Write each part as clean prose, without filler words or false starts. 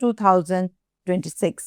2026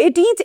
18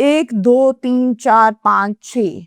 1 2 3 4 5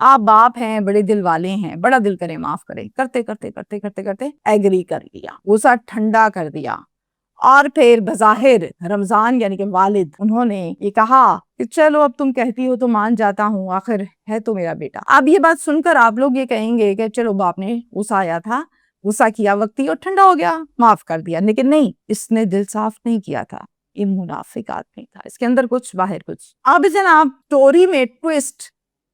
آپ باپ ہیں، بڑے دل والے ہیں، بڑا دل کرے معاف کرے، کرتے کرتے کرتے کرتے کرتے ایگری کر لیا، غصہ ٹھنڈا کر دیا، اور پھر بظاہر رمضان یعنی کہ والد انہوں نے یہ کہا کہ چلو اب تم کہتی ہو تو مان جاتا ہوں، آخر ہے تو میرا بیٹا۔ اب یہ بات سن کر آپ لوگ یہ کہیں گے کہ چلو باپ نے غصہ آیا تھا، غصہ کیا وقتی اور ٹھنڈا ہو گیا، معاف کر دیا، لیکن نہیں، اس نے دل صاف نہیں کیا تھا، یہ منافق آدمی تھا، اس کے اندر کچھ باہر کچھ۔ اب جناب اسٹوری میں ٹوسٹ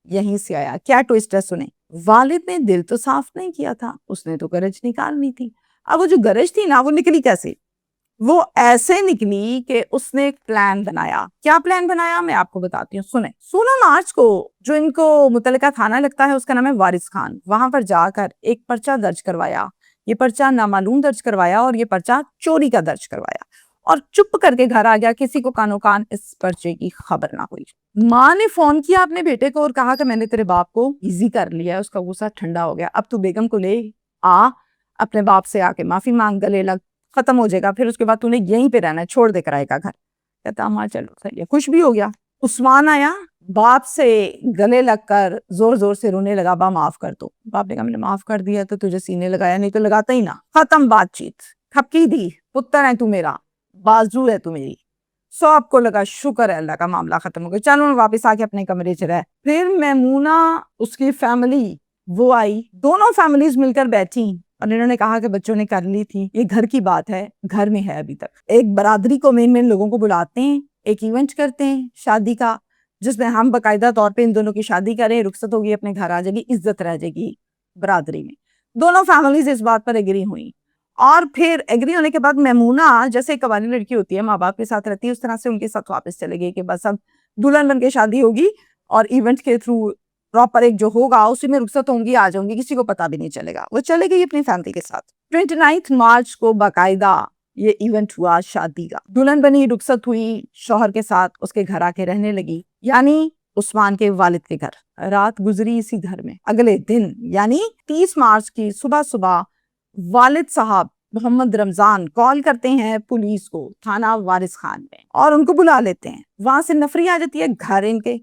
یہیں سے آیا، کیا ٹوسٹ ہے سنیں۔ والد نے دل تو صاف نہیں کیا تھا، اس نے تو گرج نکالنی تھی۔ اب وہ جو گرج تھی نا، وہ نکلی کیسے؟ وہ ایسے نکلی کہ اس نے ایک پلان بنایا۔ کیا پلان بنایا میں آپ کو بتاتی ہوں، سنیں۔ 16 مارچ کو جو ان کو متعلقہ تھانہ لگتا ہے اس کا نام ہے وارث خان، وہاں پر جا کر ایک پرچہ درج کروایا، یہ پرچہ نامعلوم درج کروایا اور یہ پرچہ چوری کا درج کروایا، اور چپ کر کے گھر آ گیا، کسی کو کانو کان اس پرچے کی خبر نہ ہوئی۔ ماں نے فون کیا اپنے بیٹے کو اور کہا کہ میں نے تیرے باپ کو ایزی کر لیا ہے، اس کا غصہ ٹھنڈا ہو گیا، اب تو بیگم کو لے آ، اپنے باپ سے آ کے معافی مانگ، گلے لگ، ختم ہو جائے گا، پھر اس کے بعد تو نے یہیں پہ رہنا ہے، چھوڑ دے کرائے کا گھر۔ کہتا ماں چلو صحیح ہے، خوش بھی ہو گیا۔ عثمان آیا، باپ سے گلے لگ کر زور زور سے رونے لگا، با معاف کر دو۔ باپ نے کہا میں نے معاف کر دیا تو تجھے سینے لگایا، نہیں تو لگاتا ہی نہ، ختم بات چیت، کھپکی دی، پتر ہے تو میرا، بازو ہے تو میری۔ سب کو لگا شکر ہے اللہ کا، معاملہ ختم ہو گیا، چلو واپس آ کے اپنے کمرے چ رہ۔ پھر میمونہ اس کی فیملی وہ آئی، دونوں فیملیز مل کر بیٹھی اور انہوں نے کہا کہ بچوں نے کر لی تھی، یہ گھر کی بات ہے، گھر میں ہے ابھی تک۔ ایک برادری کو مین لوگوں کو بلاتے ہیں، ایک ایونٹ کرتے ہیں شادی کا، جس میں ہم باقاعدہ طور پہ ان دونوں کی شادی کریں، رخصت ہوگی، اپنے گھر آ جائے گی، عزت رہ جائے گی برادری میں۔ دونوں فیملیز اس بات پر ایگری ہوئیں، اور پھر ایگری ہونے کے بعد میمونہ جیسے ایک قواری لڑکی ہوتی ہے، ماں باپ کے ساتھ رہتی ہے، اس طرح سے ان کے ساتھ واپس چلے گئی کہ بس اب دلہن بن کے شادی ہوگی اور ایونٹ کے تھرو پراپر ایک جو ہوگا اسی میں رخصت ہوں گی، آ جاؤں گی، کسی کو پتا بھی نہیں چلے گا۔ وہ چلے گئی اپنی فیملی کے ساتھ۔ 29 مارچ کو باقاعدہ یہ ایونٹ ہوا شادی کا، دلہن بنی، رخصت ہوئی، شوہر کے ساتھ اس کے گھر آ کے رہنے لگی، یعنی عثمان کے والد کے گھر۔ رات گزری اسی گھر میں۔ اگلے دن یعنی 30 مارچ کی صبح صبح والد صاحب محمد رمضان کال کرتے ہیں پولیس کو، تھانہ وارث خان میں، اور ان کو بلا لیتے ہیں۔ وہاں سے نفری آ جاتی ہے گھر ان کے۔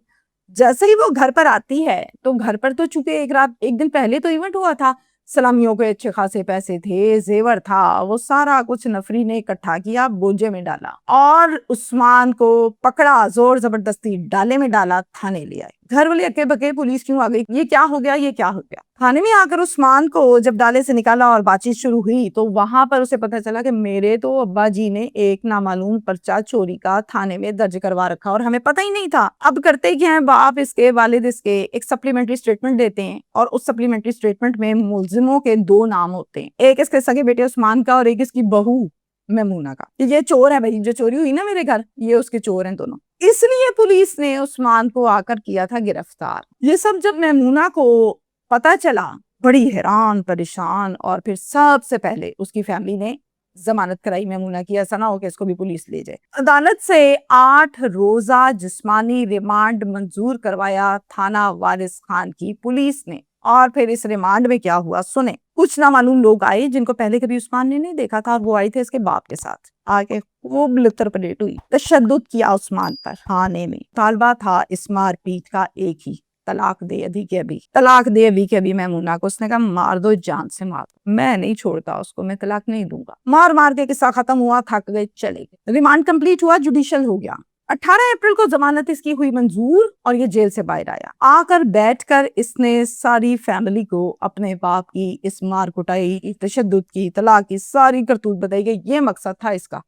جیسے ہی وہ گھر پر آتی ہے تو گھر پر تو چونکہ ایک دن پہلے تو ایونٹ ہوا تھا، سلامیوں کے اچھے خاصے پیسے تھے، زیور تھا، وہ سارا کچھ نفری نے اکٹھا کیا، بوجھے میں ڈالا اور عثمان کو پکڑا، زور زبردستی ڈالے میں ڈالا، تھانے لے آئے۔ گھر والے اکے بکے پولیس کیوں آ گئی، یہ کیا ہو گیا، یہ کیا ہو گیا۔ تھانے میں آ کر عثمان کو جب ڈالے سے نکالا اور بات چیت شروع ہوئی تو وہاں پر اسے پتہ چلا کہ میرے تو ابا جی نے ایک نامعلوم پرچہ چوری کا تھانے میں درج کروا رکھا اور ہمیں پتہ ہی نہیں تھا۔ اب کرتے کیا ہیں، باپ اس کے، والد اس کے ایک سپلیمنٹری اسٹیٹمنٹ دیتے ہیں، اور اس سپلیمنٹری اسٹیٹمنٹ میں ملزموں کے 2 نام ہوتے ہیں، ایک اس کے سگے بیٹے عثمان کا اور ایک اس کی بہو میمونہ کا، کہ یہ چور ہے بھائی، جو چوری ہوئی نا میرے گھر، یہ اس کے چور ہیں دونوں۔ اس لیے پولیس نے عثمان کو آ کر کیا تھا گرفتار۔ یہ سب جب میمونہ کو پتہ چلا، بڑی حیران پریشان، اور پھر سب سے پہلے اس کی فیملی نے ضمانت کرائی میمونہ کی، ایسا نہ ہو کہ اس کو بھی پولیس لے جائے۔ عدالت سے 8 روزہ جسمانی ریمانڈ منظور کروایا تھانہ وارث خان کی پولیس نے۔ اور پھر اس ریمانڈ میں کیا ہوا سنیں۔ کچھ نامعلوم لوگ آئے جن کو پہلے کبھی عثمان نے نہیں دیکھا تھا، وہ آئے تھے اس کے باپ کے ساتھ، آگے خوب لتر پلیٹ ہوئی، تشدد کیا عثمان پر تھانے میں۔ طالبہ تھا اس مار پیٹ کا ایک ہی، طلاق دے ابھی کے ابھی، طلاق دے ابھی کے ابھی میمونہ کو۔ اس نے کہا مار دو، جان سے مار دو، میں نہیں چھوڑتا اس کو، میں طلاق نہیں دوں گا۔ مار مار کے قصہ ختم ہوا، تھک گئے، چلے گئے۔ ریمانڈ کمپلیٹ ہوا، جوڈیشل ہو گیا۔ 18 اپریل کو ضمانت اس کی ہوئی منظور اور یہ جیل سے باہر آیا۔ آ کر بیٹھ کر اس نے ساری فیملی کو اپنے باپ کی اس مار کٹائی، تشدد کی، طلاق کی ساری کرتوت بتائی گئی۔ یہ مقصد تھا اس کا،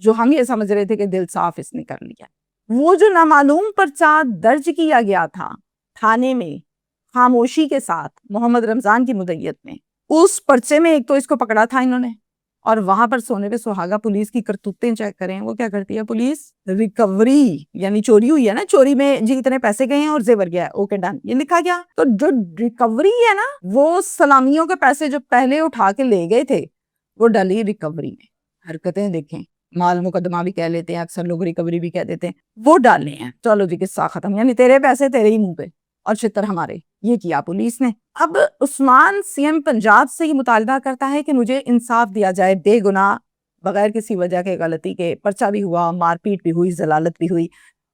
جو ہم یہ سمجھ رہے تھے کہ دل صاف اس نے کر لیا۔ وہ جو نامعلوم پرچہ درج کیا گیا تھا تھانے میں خاموشی کے ساتھ محمد رمضان کی مدعیت میں، اس پرچے میں ایک تو اس کو پکڑا تھا انہوں نے، اور وہاں پر سونے پہ سہاگا پولیس کی کرتوتیں چیک کریں، وہ کیا کرتی ہے پولیس، ریکوری، یعنی چوری ہوئی ہے نا، چوری میں جی اتنے پیسے گئے ہیں اور زیور گیا ہے، اوکے ڈن، یہ لکھا گیا۔ تو جو ریکوری ہے نا، وہ سلامیوں کے پیسے جو پہلے اٹھا کے لے گئے تھے وہ ڈلی ریکوری میں۔ حرکتیں دیکھیں، مال مقدمہ بھی کہہ لیتے ہیں، اکثر لوگ ریکوری بھی کہہ دیتے ہیں، وہ ڈالنے ہیں۔ چلو جی قصہ ختم، یعنی تیرے پیسے تیرے ہی منہ پہ اور چھتر ہمارے، یہ کیا پولیس نے۔ اب عثمان سی ایم پنجاب سے یہ مطالبہ کرتا ہے کہ مجھے انصاف دیا جائے، بے گناہ، بغیر کسی وجہ کے غلطی کے پرچہ بھی ہوا، مار پیٹ بھی ہوئی، ضلالت بھی ہوئی،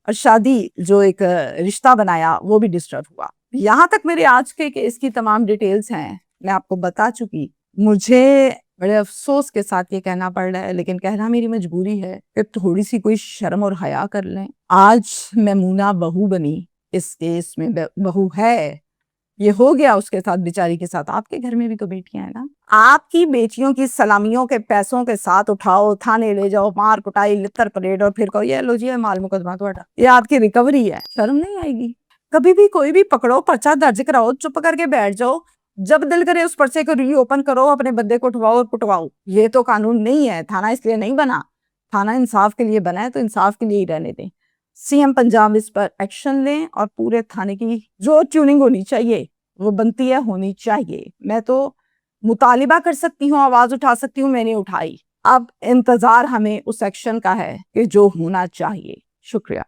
اور شادی جو ایک رشتہ بنایا وہ بھی ڈسٹرب ہوا۔ یہاں تک میرے آج کے کیس کی تمام ڈیٹیلز ہیں، میں آپ کو بتا چکی. مجھے بڑے افسوس کے ساتھ یہ کہنا پڑ رہا ہے، لیکن کہنا میری مجبوری ہے کہ تھوڑی سی کوئی شرم اور حیا کر لیں. آج میمونہ بہو بنی، اس کیس میں بہو ہے، یہ ہو گیا اس کے ساتھ بیچاری کے ساتھ. آپ کے گھر میں بھی تو بیٹیاں ہیں نا. آپ کی بیٹیوں کی سلامیوں کے پیسوں کے ساتھ اٹھاؤ، تھانے لے جاؤ، مار کٹائی لتر پریڈ، اور پھر کہو یہ لو جی مال مقدمہ تھوڑا، یہ آپ کی ریکوری ہے. شرم نہیں آئے گی؟ کبھی بھی کوئی بھی پکڑو، پرچہ درج کراؤ، چپ کر کے بیٹھ جاؤ، جب دل کرے اس پرچے کو ری اوپن کرو، اپنے بندے کو اٹھواؤ اور پٹواؤ. یہ تو قانون نہیں ہے. تھانہ اس لیے نہیں بنا، تھانہ انصاف کے لیے بنا ہے، تو انصاف کے لیے ہی رہنے دیں. سی ایم پنجاب اس پر ایکشن لیں، اور پورے تھانے کی جو ٹیوننگ ہونی چاہیے وہ بنتی ہے ہونی چاہیے. میں تو مطالبہ کر سکتی ہوں، آواز اٹھا سکتی ہوں، میں نے اٹھائی. اب انتظار ہمیں اس ایکشن کا ہے کہ جو ہونا چاہیے. شکریہ.